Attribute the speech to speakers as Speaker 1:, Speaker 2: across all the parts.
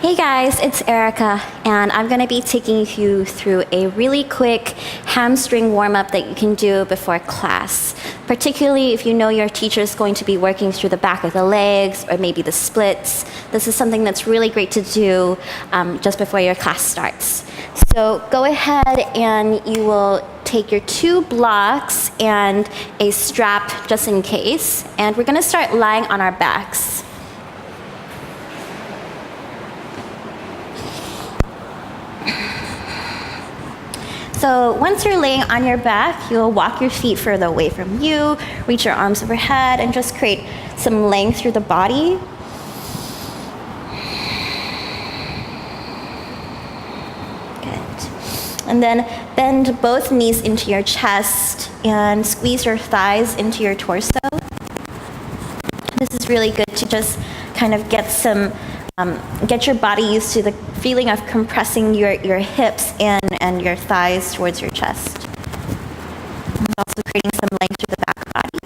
Speaker 1: Hey guys, it's Erica, and I'm going to be taking you through a really quick hamstring warm-up that you can do before class. Particularly if you know your teacher is going to be working through the back of the legs or maybe the splits. This is something that's really great to do just before your class starts. So go ahead and you will take your 2 blocks and a strap just in case, and we're going to start lying on our backs. So once you're laying on your back, you'll walk your feet further away from you, reach your arms overhead, and just create some length through the body. Good. And then bend both knees into your chest and squeeze your thighs into your torso. This is really good to just kind of get your body used to the feeling of compressing your hips and your thighs towards your chest. And also creating some length through the back body.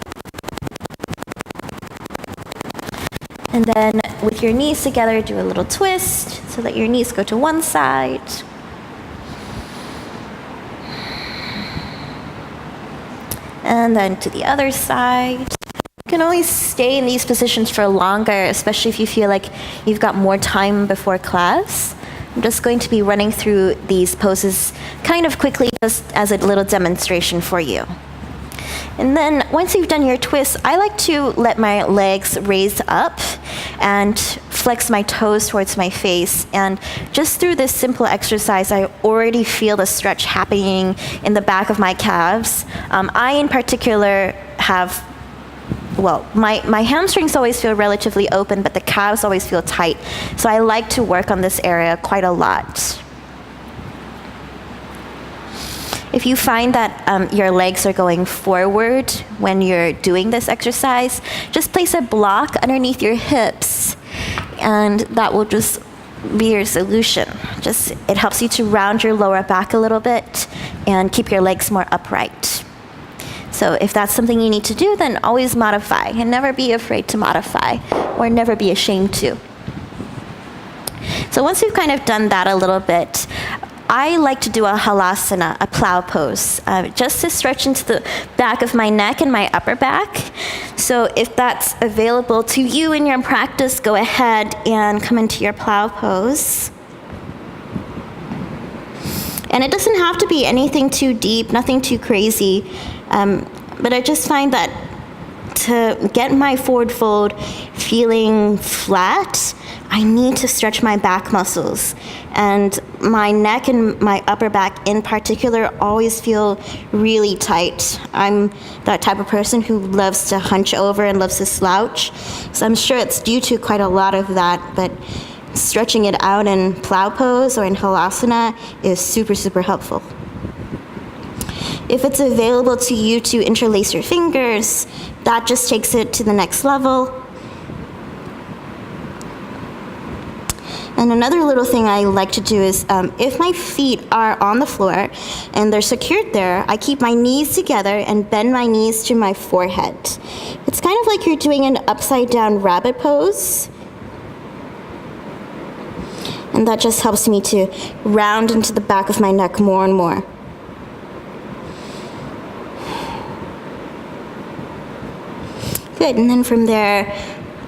Speaker 1: And then with your knees together, do a little twist so that your knees go to one side. And then to the other side. You can always stay in these positions for longer, especially if you feel like you've got more time before class. I'm just going to be running through these poses kind of quickly just as a little demonstration for you. And then once you've done your twist, I like to let my legs raise up and flex my toes towards my face. And just through this simple exercise, I already feel the stretch happening in the back of my calves. I in particular have my hamstrings always feel relatively open, but the calves always feel tight. So I like to work on this area quite a lot. If you find that your legs are going forward when you're doing this exercise, just place a block underneath your hips, and that will just be your solution. It helps you to round your lower back a little bit and keep your legs more upright. So if that's something you need to do, then always modify, and never be afraid to modify, or never be ashamed to. So once you've kind of done that a little bit, I like to do a Halasana, a plow pose, just to stretch into the back of my neck and my upper back. So if that's available to you in your practice, go ahead and come into your plow pose. And it doesn't have to be anything too deep, nothing too crazy. But I just find that to get my forward fold feeling flat, I need to stretch my back muscles. And my neck and my upper back in particular always feel really tight. I'm that type of person who loves to hunch over and loves to slouch. So I'm sure it's due to quite a lot of that, but stretching it out in plow pose or in Halasana is super, super helpful. If it's available to you to interlace your fingers, that just takes it to the next level. And another little thing I like to do is, if my feet are on the floor and they're secured there, I keep my knees together and bend my knees to my forehead. It's kind of like you're doing an upside down rabbit pose. And that just helps me to round into the back of my neck more and more. Good, and then from there,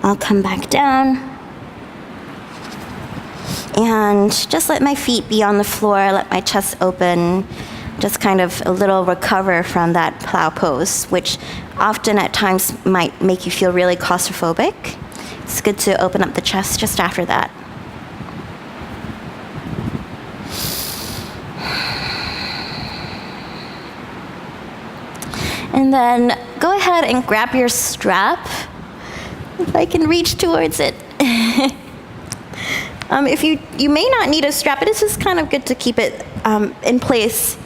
Speaker 1: I'll come back down and just let my feet be on the floor, let my chest open, just kind of a little recover from that plow pose, which often at times might make you feel really claustrophobic. It's good to open up the chest just after that. And then go ahead and grab your strap, if I can reach towards it. If you may not need a strap, but it's just kind of good to keep it in place,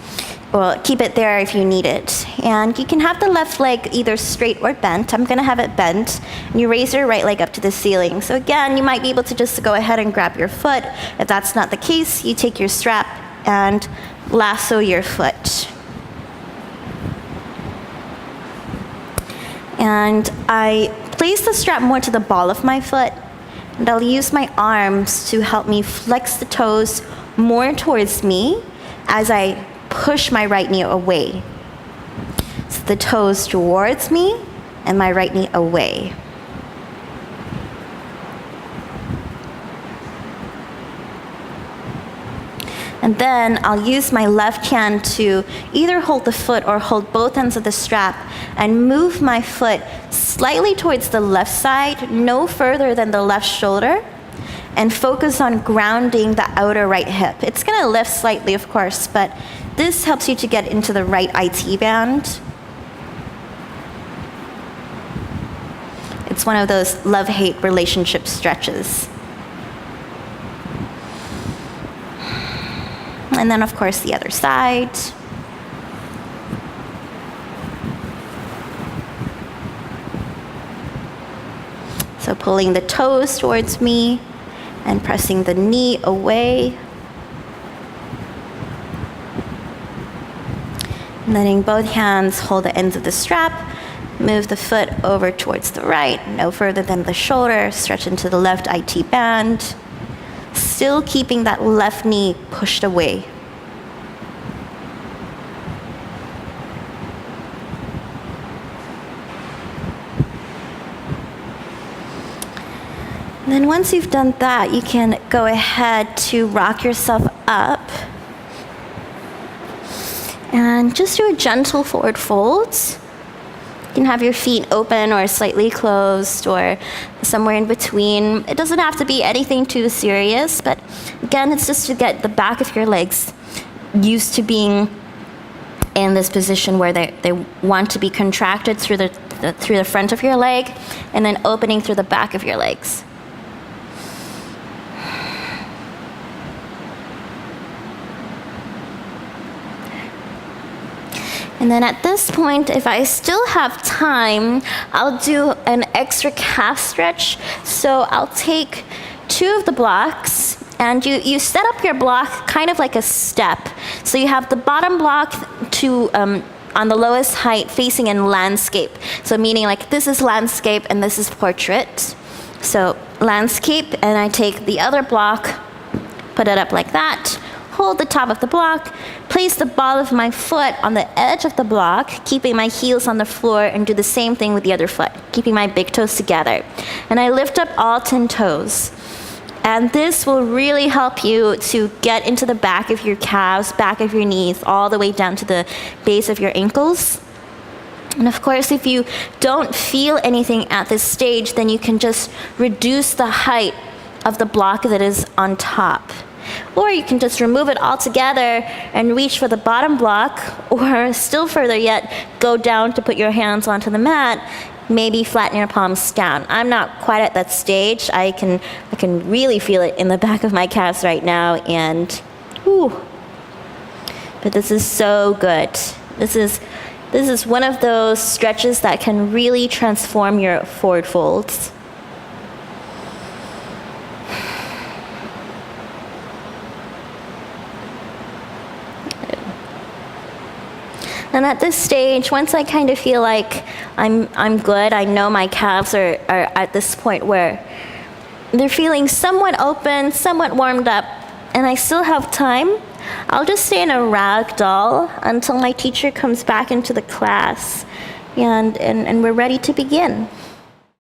Speaker 1: or keep it there if you need it. And you can have the left leg either straight or bent. I'm gonna have it bent, and you raise your right leg up to the ceiling. So again, you might be able to just go ahead and grab your foot. If that's not the case, you take your strap and lasso your foot. And I place the strap more to the ball of my foot, And I'll use my arms to help me flex the toes more towards me as I push my right knee away. So the toes towards me and my right knee away. And then I'll use my left hand to either hold the foot or hold both ends of the strap and move my foot slightly towards the left side, no further than the left shoulder, and focus on grounding the outer right hip. It's gonna lift slightly, of course, but this helps you to get into the right IT band. It's one of those love-hate relationship stretches. And then, of course, the other side. So pulling the toes towards me and pressing the knee away. And letting both hands hold the ends of the strap. Move the foot over towards the right, no further than the shoulder. Stretch into the left IT band. Still keeping that left knee pushed away. And then once you've done that, you can go ahead to rock yourself up and just do a gentle forward fold. You can have your feet open or slightly closed or somewhere in between. It doesn't have to be anything too serious, but again, it's just to get the back of your legs used to being in this position where they want to be contracted through the front of your leg and then opening through the back of your legs. And then at this point, if I still have time, I'll do an extra calf stretch. So I'll take 2 of the blocks, and you set up your block kind of like a step. So you have the bottom block to on the lowest height facing in landscape. So meaning like this is landscape and this is portrait. So landscape, and I take the other block, put it up like that, hold the top of the block, place the ball of my foot on the edge of the block, keeping my heels on the floor, and do the same thing with the other foot, keeping my big toes together. And I lift up all 10 toes. And this will really help you to get into the back of your calves, back of your knees, all the way down to the base of your ankles. And of course, if you don't feel anything at this stage, then you can just reduce the height of the block that is on top. Or you can just remove it altogether and reach for the bottom block, or still further yet, go down to put your hands onto the mat, maybe flatten your palms down. I'm not quite at that stage. I can really feel it in the back of my calves right now, and whew. But this is so good. This is one of those stretches that can really transform your forward folds. And at this stage, once I kind of feel like I'm good, I know my calves are at this point where they're feeling somewhat open, somewhat warmed up, and I still have time, I'll just stay in a rag doll until my teacher comes back into the class and we're ready to begin.